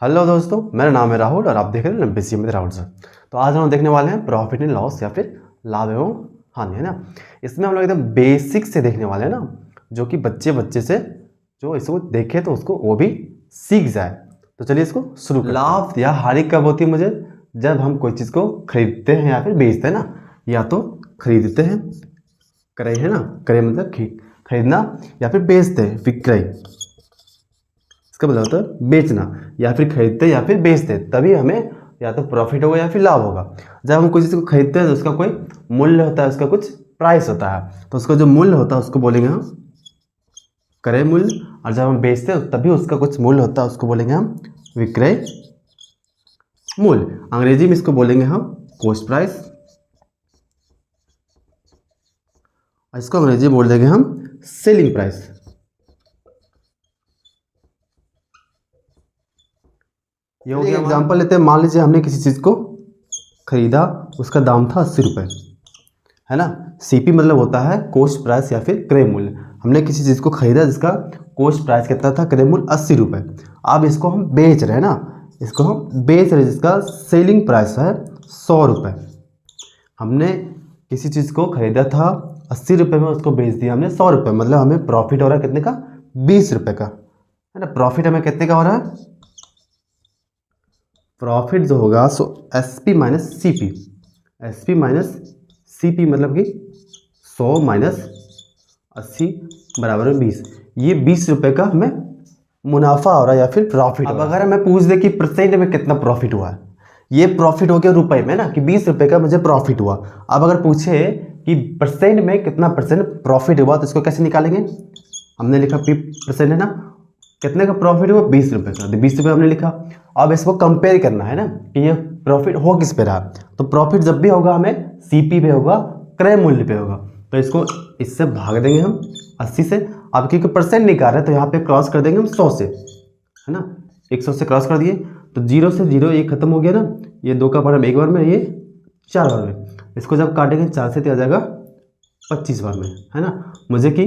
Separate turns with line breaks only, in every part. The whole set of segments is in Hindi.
हेलो दोस्तों, मेरा नाम है राहुल और आप देख रहे हैं एमपीसी में राहुल सर। तो आज हम देखने वाले हैं प्रॉफिट एंड लॉस या फिर लाभ एवं हानि, है ना। इसमें हम लोग एकदम बेसिक से देखने वाले हैं ना, जो कि बच्चे से जो इसको देखे तो उसको वो भी सीख जाए। तो चलिए इसको शुरू करते हैं। लाभ या हानि कब होती है मुझे? जब हम कोई चीज़ को खरीदते हैं या फिर बेचते हैं ना, या तो खरीदते हैं, क्रय है ना, क्रय मतलब खरीदना, या फिर बेचते हैं विक्रय, इसका मतलब होता है बेचना, या फिर खरीदते या फिर बेचते, तभी हमें या तो प्रॉफिट होगा या फिर लाभ होगा। जब हम किसी को खरीदते हैं तो उसका कोई मूल्य होता है, उसका कुछ प्राइस होता है, तो उसका जो मूल्य होता है उसको बोलेंगे हम क्रय मूल्य। और जब हम बेचते हैं तभी उसका कुछ मूल्य होता है, उसको बोलेंगे हम विक्रय मूल्य। अंग्रेजी में इसको बोलेंगे हम कॉस्ट प्राइस, और इसको अंग्रेजी में बोल देंगे हम सेलिंग प्राइस। ये हो गया। एग्जाम्पल लेते हैं, मान लीजिए हमने किसी चीज़ को खरीदा, उसका दाम था 80 रुपये, है ना। सीपी मतलब होता है कॉस्ट प्राइस या फिर क्रय मूल्य। हमने किसी चीज़ को खरीदा जिसका कॉस्ट प्राइस कितना था, क्रय मूल्य 80 रुपये। अब इसको हम बेच रहे हैं ना, इसको हम बेच रहे हैं जिसका सेलिंग प्राइस है 100 रुपये। हमने किसी चीज़ को खरीदा था 80 रुपये में, उसको बेच दिया हमने 100 रुपये, मतलब हमें प्रॉफिट हो रहा है कितने का? 20 रुपये का, है ना। प्रॉफिट हमें कितने का हो रहा है? प्रॉफिट जो होगा सो S P minus C P, S P minus C P मतलब कि 100 माइनस 80 बराबर है 20। ये 20 रुपये का हमें मुनाफा हो रहा है या फिर प्रॉफिट। अब अगर हमें पूछ दे कि परसेंट में कितना प्रॉफिट हुआ है, ये प्रॉफिट हो गया रुपए में ना, कि 20 रुपये का मुझे प्रॉफिट हुआ। अब अगर पूछे कि परसेंट में कितना परसेंट प्रॉफिट हुआ, तो इसको कैसे निकालेंगे? हमने लिखा पी परसेंट है ना, कितने का प्रॉफिट हुआ? 20 रुपये का, 20 रुपये हमने लिखा। अब इसको कंपेयर करना है ना कि ये प्रॉफिट हो किस पे रहा। तो प्रॉफिट जब भी होगा हमें सीपी पे होगा, क्रय मूल्य पे होगा। तो इसको इससे भाग देंगे हम 80 से। अब क्योंकि परसेंट निकाल रहे हैं तो यहाँ पे क्रॉस कर देंगे हम 100 से, है ना। 100 से क्रॉस कर दिए तो 0 से 0 ये खत्म हो गया ना, ये 2 का बार में 1 बार में, ये 4 बार में। इसको जब काटेंगे 4 से तो आ जाएगा 25 बार में, है ना। मुझे कि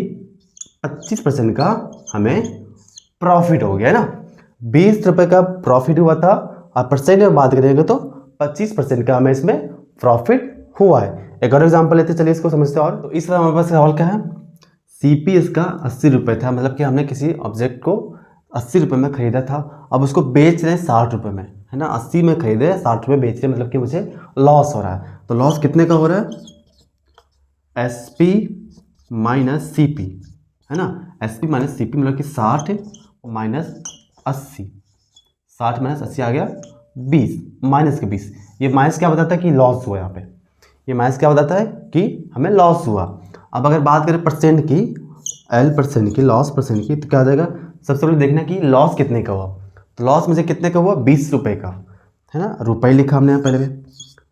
25% का हमें प्रॉफिट हो गया, है ना। 20 रुपये का प्रॉफिट हुआ था, और परसेंट में बात करेंगे तो 25% का हमें इसमें प्रॉफिट हुआ है। एक और एग्जांपल लेते, चलिए इसको समझते हैं। और तो इस बार हमारे पास सवाल क्या है? सीपी इसका 80 रुपये था, मतलब कि हमने किसी ऑब्जेक्ट को 80 रुपये में खरीदा था, अब उसको बेच रहे हैं 60 रुपये में, है ना। 80 में खरीदे 60 रुपये बेच रहे, मतलब कि मुझे लॉस हो रहा है। तो लॉस कितने का हो रहा है? S P minus C P, है ना। S P minus C P मतलब कि 60 माइनस 80, 60 माइनस 80 आ गया 20, माइनस के 20। ये माइनस क्या बताता है? कि लॉस हुआ। यहाँ पे ये माइनस क्या बताता है? कि हमें लॉस हुआ। अब अगर बात करें परसेंट की, एल परसेंट की, लॉस परसेंट की, तो क्या आ जाएगा? सबसे पहले देखना कि लॉस कितने का हुआ। तो लॉस मुझे कितने का हुआ? 20 रुपये का, है ना। रुपये लिखा हमने यहाँ पहले में।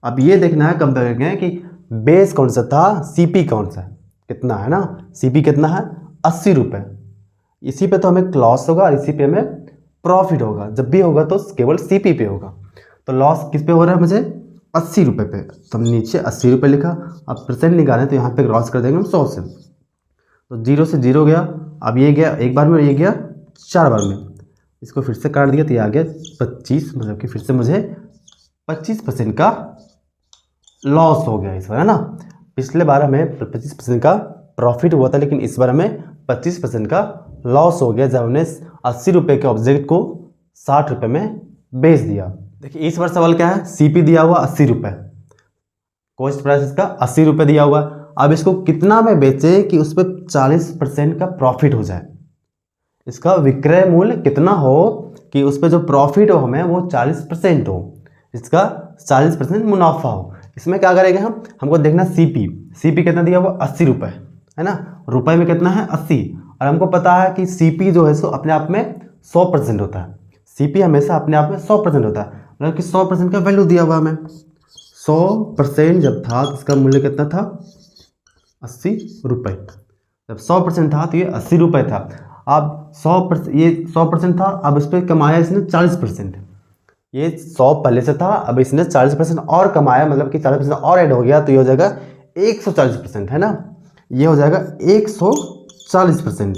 अब ये देखना है कंपेयर करके कि बेस कौन सा था, सीपी कौन सा कितना है ना। सीपी कितना है? 80 रुपये। इसी पे तो हमें लॉस होगा और इसी पे हमें प्रॉफिट होगा। जब भी होगा तो केवल सीपी पे होगा। तो लॉस किस पे हो रहा है मुझे? 80 रुपये पे। तो हम नीचे 80 रुपये लिखा। अब परसेंट निकालें तो यहाँ पे क्रॉस कर देंगे हम 100 से। तो 0 से 0 गया, अब ये गया एक बार में, ये गया 4 बार में। इसको फिर से काट दिया तो ये आ गया 25, मतलब कि फिर से मुझे 25% का लॉस हो गया इस बार, है ना। पिछले बार हमें 25% का प्रॉफिट हुआ था, लेकिन इस बार हमें 25% का लॉस हो गया जब हमने 80 रुपये के ऑब्जेक्ट को 60 रुपये में बेच दिया। देखिए इस बार सवाल क्या है? सीपी दिया हुआ 80 रुपये, कॉस्ट प्राइस इसका 80 रुपये दिया हुआ। अब इसको कितना में बेचे कि उस पर 40% का प्रॉफिट हो जाए। इसका विक्रय मूल्य कितना हो कि उस पर जो प्रॉफिट हो हमें वो 40% हो, इसका 40% मुनाफा हो। इसमें क्या करेंगे हम? हमको देखना सीपी, सीपी कितना दिया हुआ? 80 रुपये, है ना। रुपए में कितना है? 80। और हमको पता है कि सीपी जो है सो अपने आप में 100% होता है। सीपी हमेशा अपने आप में 100% होता है, मतलब कि 100% का वैल्यू दिया हुआ हमें। 100% जब था तो इसका मूल्य कितना था? 80 रुपये। जब 100% था तो ये 80 रुपये था। अब 100%, ये 100% था, अब इस पर कमाया इसने 40%। ये 100 पहले से था, अब इसने 40% और कमाया, मतलब कि 40% और ऐड हो गया, तो ये हो जाएगा 140%, है ना। ये हो जाएगा 140%।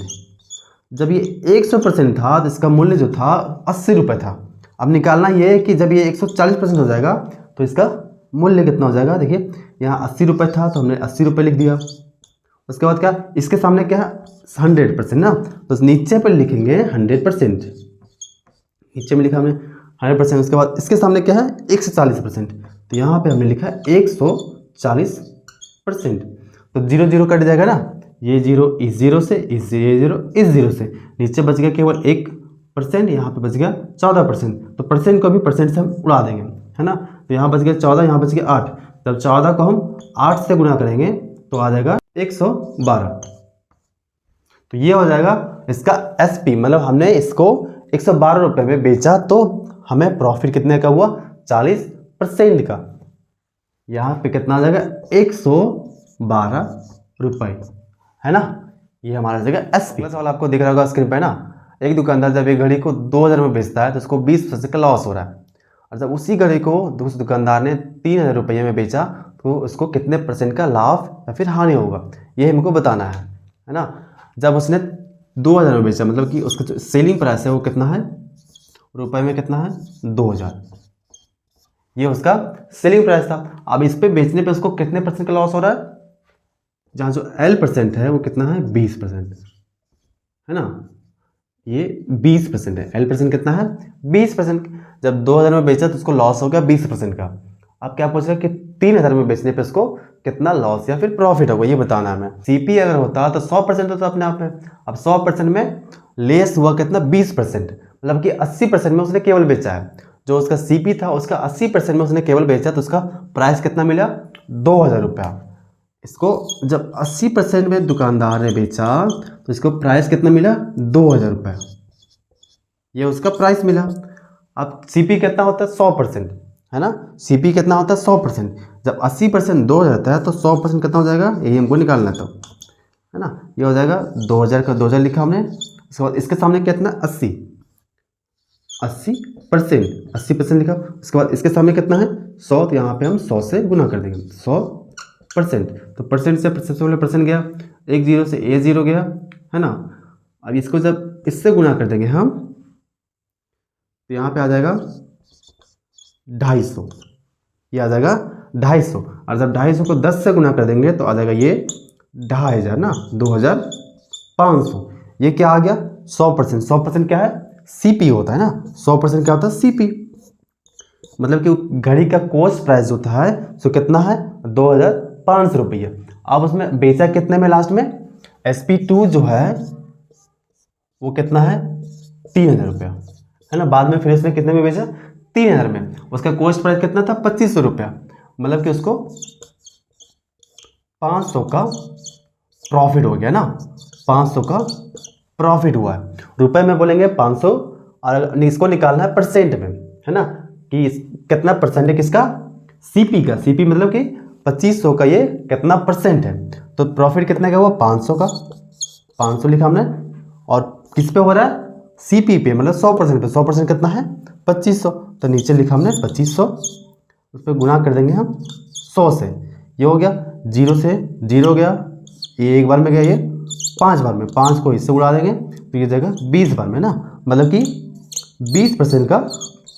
जब ये 100% था तो इसका मूल्य जो था 80 रुपये था। अब निकालना ये है कि जब ये 140% हो जाएगा तो इसका मूल्य कितना हो जाएगा। देखिए यहाँ 80 रुपये था तो हमने 80 रुपये लिख दिया। उसके बाद क्या, इसके सामने क्या है 100% ना, तो नीचे पर लिखेंगे 100%, नीचे में लिखा हमने 100%। उसके बाद इसके सामने क्या है 140%, तो यहाँ पे हमने लिखा है 140%। तो 0 0 कट जाएगा ना, ये 0 इस 0 से, इस 0 इस 0 से, नीचे बच गया केवल 1%, यहाँ पे बच गया 14%। तो परसेंट को भी परसेंट से हम उड़ा देंगे, है ना। तो यहाँ बच गया 14, यहाँ बच गया 8। जब 14 को हम 8 से गुना करेंगे तो आ जाएगा 112। तो ये हो जाएगा इसका SP, मतलब हमने इसको 112 रुपये में बेचा तो हमें प्रॉफिट कितने का हुआ, 40% का। यहाँ पे कितना आ जाएगा 112 रुपये, है ना। ये हमारा जगह SP। सवाल आपको दिख रहा होगा स्क्रीन पे ना, एक दुकानदार जब एक घड़ी को 2000 में बेचता है तो उसको 20% का लॉस हो रहा है, और जब उसी घड़ी को दूसरे दुकानदार ने 3000 रुपये में बेचा तो उसको कितने % का लाभ या फिर हानि होगा, ये हमको बताना है ना। जब उसने 2000 में बेचा, मतलब कि उसका जो सेलिंग प्राइस है वो कितना है, रुपए में कितना है 2000, ये उसका सेलिंग प्राइस था। अब इस पे बेचने पे उसको कितने % का लॉस हो रहा है, जहाँ जो L% है वो कितना है 20%, है ना। ये 20% है, L% कितना है 20%। जब 2000 में बेचा तो उसको लॉस हो गया 20% का। अब क्या पूछ रहा है कि 3000 में बेचने पे उसको कितना लॉस या फिर प्रॉफिट होगा, ये बताना है हमें। CP अगर होता तो 100% होता अपने आप में। अब 100% में लेस हुआ कितना 20%, मतलब कि 80% में उसने केवल बेचा है। जो उसका CP था उसका 80% में उसने केवल बेचा, तो उसका प्राइस कितना मिला 2000 रुपया। इसको जब 80% में दुकानदार ने बेचा तो इसको प्राइस कितना मिला 2000 रुपया, ये उसका प्राइस मिला। अब CP कितना होता है 100%, है ना। CP कितना होता है 100%, जब 80% 2000 जाता है तो 100% कितना हो जाएगा, यही हमको निकालना है, तो है ना। ये हो जाएगा 2000 का 2000 लिखा हमने। उसके बाद इसके सामने कितना 80% लिखा। उसके बाद इसके सामने कितना है 100, तो यहाँ पे हम 100 से गुना कर देंगे 100%। तो परसेंट से सबसे पहले परसेंट गया, एक 0 से ए 0 गया, है ना। अब इसको जब इससे गुना कर देंगे हम तो यहाँ पे आ जाएगा 250, ये आ जाएगा 250। और जब 250 को 10 से गुना कर देंगे तो आ जाएगा ये 2500 ना, 2500। ये क्या आ गया 100%। 100% क्या है CP होता है ना, 100% क्या होता है CP, मतलब कि घड़ी का कॉस्ट प्राइस होता है सो कितना है 2500 रुपये। अब उसमें बेचा कितने में लास्ट में, SP2 जो है वो कितना है 3000 रुपया, है ना। बाद में फिर इसने कितने में बेचा 3000 में। उसका कॉस्ट प्राइस कितना था 2500 रुपया, मतलब कि उसको 500 का प्रॉफिट हो गया ना, 500 का प्रॉफिट हुआ है। रुपए में बोलेंगे 500, और इसको निकालना है परसेंट में, है ना, कि कितना परसेंट है किसका CP का। CP मतलब कि 2500 का ये कितना % है, तो प्रॉफिट कितने का हुआ 500 का, 500 लिखा हमने। और किस पे हो रहा है CP पे, मतलब 100% पे। 100% कितना है 2500, तो नीचे लिखा हमने 2500, उस पर गुना कर देंगे हम 100 से। ये हो गया 0 से 0 गया, ये एक बार में गया, ये 5 बार में, 5 को इससे उड़ा देंगे तो ये जगह 20 बार में ना, मतलब कि 20% का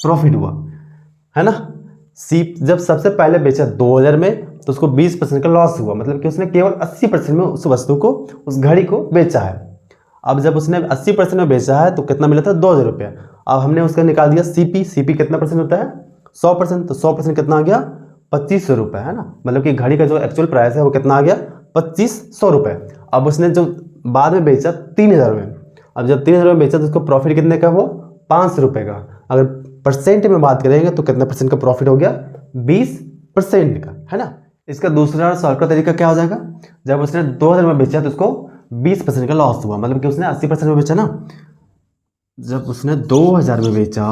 प्रॉफिट हुआ, है ना। जब सबसे पहले बेचा 2000 में तो उसको 20% का लॉस हुआ, मतलब कि उसने केवल 80% में उस वस्तु को, उस घड़ी को बेचा है। अब जब उसने 80% में बेचा है तो कितना मिला था 2000 रुपया। अब हमने उसका निकाल दिया CP। CP कितना % होता है 100%, तो 100% कितना आ गया 2500 रुपये, है ना। मतलब कि घड़ी का जो एक्चुअल प्राइस है वो कितना आ गया 2500 रुपये। अब उसने जो बाद में बेचा 3000 में, अब जब 3000 में बेचा तो उसको प्रॉफिट कितने का हुआ 500 रुपये का। अगर परसेंट में बात करेंगे तो कितना % का प्रॉफिट हो गया 20% का, है ना। इसका दूसरा सॉल्व का तरीका क्या हो जाएगा, जब उसने 2000 में बेचा तो उसको 20% का लॉस हुआ, मतलब कि उसने 80% में बेचा ना। जब उसने 2000 में बेचा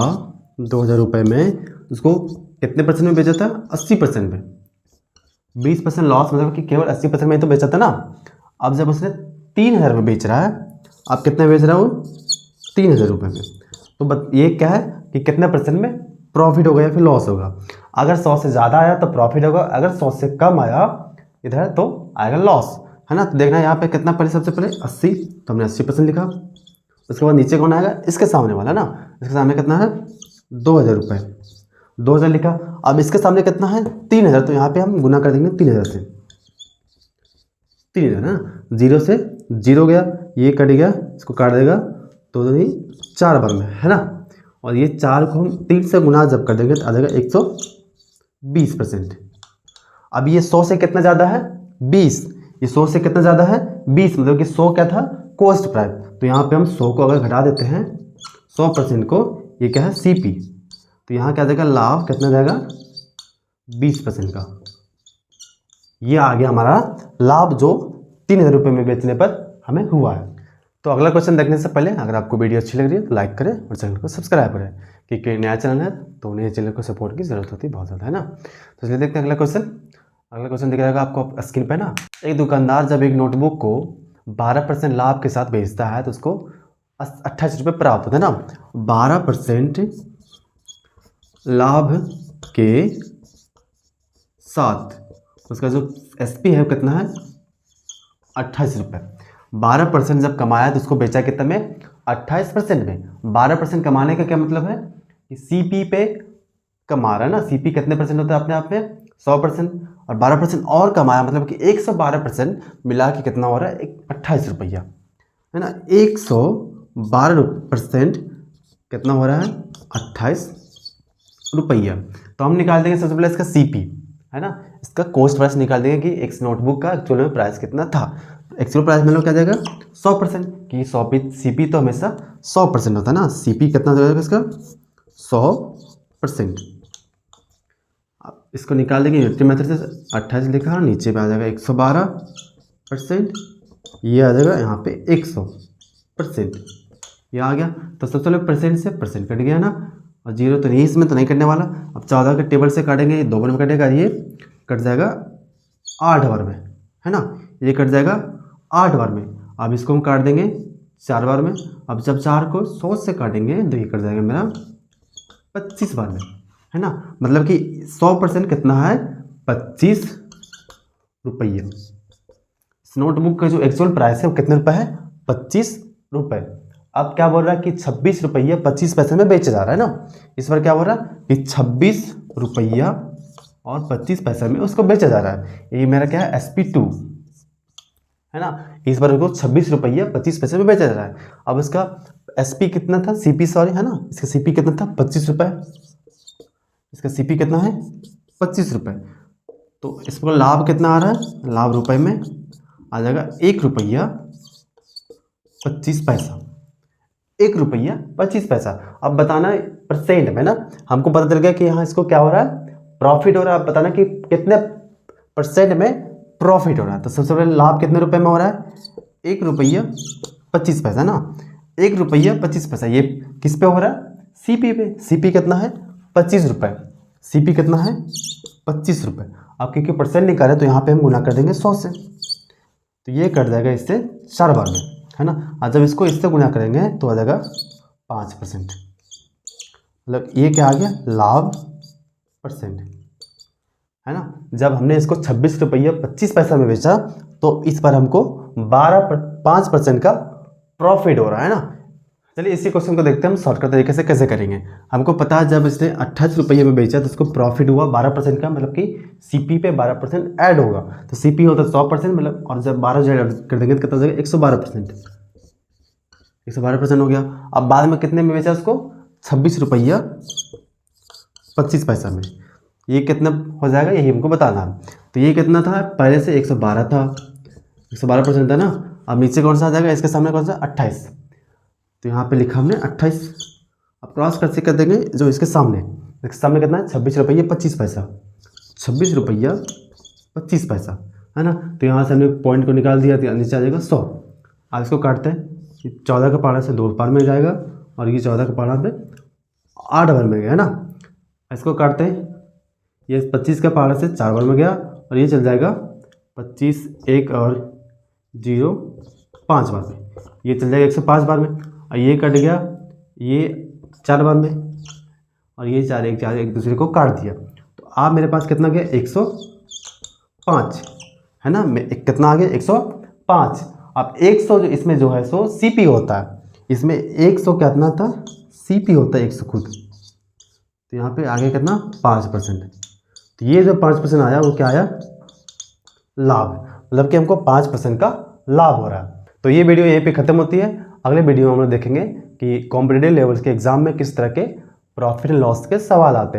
2000 रुपये में, उसको कितने % में बेचा था 80% में, 20% लॉस, मतलब कि केवल 80% में तो बेचा था ना। अब जब उसने 3000 में बेच रहा है, अब कितने बेच रहा है वो 3000 रुपये में, तो ये क्या है कि कितने % में प्रॉफिट होगा या फिर लॉस होगा। अगर 100 से ज़्यादा आया तो प्रॉफिट होगा, अगर 100 से कम आया इधर तो आएगा लॉस, है ना। तो देखना यहाँ पे कितना, पहले सबसे पहले 80, तो हमने 80% लिखा। उसके बाद नीचे कौन आएगा इसके सामने वाला ना, इसके सामने कितना है 2000 रुपये, 2000 लिखा। अब इसके सामने कितना है 3000, तो यहाँ पे हम गुना कर देंगे 3000 से, 3000 ना, 0 से 0 गया, ये कट गया, इसको काट देगा तो नहीं 4 बार में, है ना। और ये 4 को हम 3 से गुना जब कर देंगे तो आ जाएगा 120%। अब ये 100 से कितना ज़्यादा है 20, ये 100 से कितना ज़्यादा है 20, मतलब कि 100 क्या था कॉस्ट प्राइस, तो यहाँ पे हम 100 को अगर घटा देते हैं 100% को, ये क्या है CP, तो यहाँ क्या जाएगा लाभ कितना जाएगा 20% का। ये आ गया हमारा लाभ जो 3000 रुपये में बेचने पर हमें हुआ है। तो अगला क्वेश्चन देखने से पहले अगर आपको वीडियो अच्छी लग रही है तो लाइक करें और चैनल को सब्सक्राइब करें, क्योंकि नया चैनल है तो नए चैनल को सपोर्ट की जरूरत होती है बहुत ज़्यादा, है ना। तो चलिए देखते हैं अगला क्वेश्चन। अगला क्वेश्चन दिख रहेगा आपको स्क्रीन पे ना। एक दुकानदार जब एक नोटबुक को 12% लाभ के साथ बेचता है तो उसको 28 रुपये प्राप्त होता है ना। 12% लाभ के साथ उसका जो SP है वो कितना है 28 रुपये। 12% जब कमाया तो उसको बेचा कितना में 28% में। 12% कमाने का क्या मतलब है कि CP पे कमा रहा है ना, CP कितने परसेंट होता है अपने आप में 100%, और 12% और कमाया मतलब कि 112% मिला के कितना हो रहा है 28 रुपया, है ना। 112% कितना हो रहा है 28 रुपया। तो हम निकाल देंगे सबसे पहले इसका CP, है ना, इसका कॉस्ट प्राइस निकाल देंगे कि एक नोटबुक का एक्चुअल में प्राइस कितना था। एक्चुअल प्राइस में लोग क्या जाएगा 100%, कि 100 CP तो हमेशा 100% होता है ना। CP कितना जाएगा इसका 100%। अब इसको निकाल देंगे यूनिटरी मेथड से। 28 लिखा, नीचे पे आ जाएगा 112%, ये आ जाएगा यहाँ पे 100%, ये आ गया। तो सबसे पहले परसेंट से परसेंट कट गया ना, और 0 तो नहीं, इसमें तो नहीं कटने वाला। अब 14 के टेबल से काटेंगे, 2 बार में कटेगा, ये कट जाएगा 8 बार में, है ना, ये कट जाएगा 8 बार में। अब इसको हम काट देंगे 4 बार में। अब जब 4 को 100 से काटेंगे तो ये कट जाएगा मेरा 25 बार में, है ना। मतलब कि 100% कितना है 25 रुपये। इस नोटबुक का जो एक्चुअल प्राइस है वो कितने रुपए है 25 रुपये। अब क्या बोल रहा है कि 26 रुपये 25 पैसे में बेचा जा रहा है ना। इस बार क्या बोल रहा है कि 26 रुपया और 25 पैसे में उसको बेचा जा रहा है। ये मेरा क्या है SP2, है ना। इस बार उसको 26 रुपये 25 पैसे में बेचा जा रहा है। अब इसका SP कितना था CP, सॉरी, है ना, इसका CP कितना था 25 रुपये, इसका CP कितना है 25 रुपये। तो इस पर लाभ कितना आ रहा है, लाभ रुपए में आ जाएगा 1 रुपया 25 पैसा, 1 रुपया 25 पैसा। अब बताना परसेंट में ना, हमको पता चल गया कि यहाँ इसको क्या हो रहा है प्रॉफिट हो रहा है। अब बताना कि कितने परसेंट में प्रॉफिट हो रहा है। तो सबसे पहले लाभ कितने रुपए में हो रहा है 1 रुपया 25 पैसा ना, 1 रुपया 25 पैसा। ये किस पे हो रहा है CP पे। CP कितना है 25 रुपये, CP कितना है 25 रुपये। अब क्योंकि परसेंट निकाले तो यहाँ पे हम गुना कर देंगे 100 से, तो ये कट जाएगा इससे 4 बार में, है ना। और जब इसको इससे गुना करेंगे तो आ जाएगा 5%, मतलब ये क्या आ गया लाभ परसेंट, है ना। जब हमने इसको 26 रुपये 25 पैसा में बेचा तो इस पर हमको 5% का प्रॉफिट हो रहा है ना। चलिए इसी क्वेश्चन को देखते हैं हम शॉर्टकट तरीके से कैसे करेंगे। हमको पता है जब इसने 28 रुपये में बेचा तो उसको प्रॉफिट हुआ 12% का, मतलब कि CP पे 12% ऐड होगा। तो CP होता है 100%, मतलब, और जब 12 ऐड कर देंगे तो कितना हो जाएगा 112%, 112% हो गया। अब बाद में कितने में बेचा उसको 26 रुपया 25 पैसा में, ये कितना हो जाएगा यही हमको बताना है। तो ये कितना था पहले से 112 था, 112% था ना। अब नीचे कौन सा आ जाएगा इसके सामने कौन सा 28, तो यहाँ पे लिखा हमने 28। अब क्रॉस कर देंगे जो इसके सामने कितना है 26 रुपये 25 पैसा, 26 रुपया 25 पैसा, है ना। तो यहाँ से हमने पॉइंट को निकाल दिया तो नीचे आ जाएगा 100। अब इसको काटते हैं, 14 का पहाड़ा से 2 बार में जाएगा और ये 14 का पहाड़ा पे 8 बार में गया, है ना। इसको काटते हैं, ये 25 का पहाड़ा से 4 बार में गया और ये चल जाएगा 25 1 और 0 5 बार में, ये चल जाएगा 105 बार में। और ये कट गया ये 4 बार में और ये 4 एक दूसरे को काट दिया। तो आप मेरे पास कितना गया 105, है ना। कितना आ गया 105। अब 100 जो इसमें जो है सो CP होता है, इसमें 100 कितना था CP होता है 100 खुद, तो यहाँ पे आगे कितना 5%। तो ये जो 5% आया वो क्या आया, लाभ, मतलब कि हमको 5% का लाभ हो रहा है। तो ये वीडियो यहीं पे ख़त्म होती है। अगले वीडियो में हम लोग देखेंगे कि कॉम्पिटिटिव लेवल्स के एग्जाम में किस तरह के प्रॉफिट एंड लॉस के सवाल आते हैं।